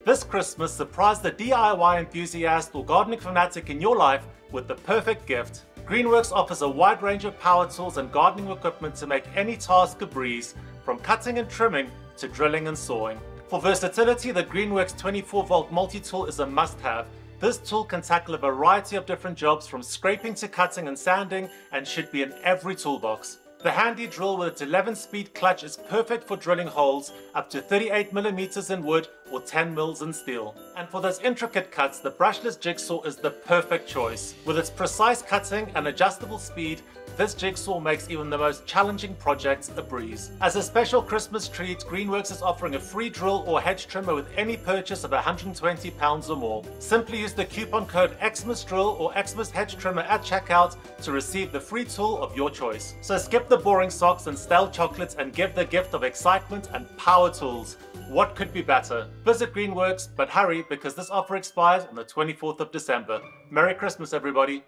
This Christmas, surprise the DIY enthusiast or gardening fanatic in your life with the perfect gift. Greenworks offers a wide range of power tools and gardening equipment to make any task a breeze, from cutting and trimming to drilling and sawing. For versatility, the Greenworks 24-volt multi-tool is a must-have. This tool can tackle a variety of different jobs from scraping to cutting and sanding and should be in every toolbox. The handy drill with its 11-speed clutch is perfect for drilling holes up to 38mm in wood or 10 mils in steel. And for those intricate cuts, the brushless jigsaw is the perfect choice. With its precise cutting and adjustable speed, this jigsaw makes even the most challenging projects a breeze. As a special Christmas treat, Greenworks is offering a free drill or hedge trimmer with any purchase of £120 or more. Simply use the coupon code XMASDrill or XMAS Hedge Trimmer at checkout to receive the free tool of your choice. So skip the boring socks and stale chocolates and give the gift of excitement and power tools. What could be better? Visit Greenworks, but hurry because this offer expires on the 24th of December. Merry Christmas, everybody.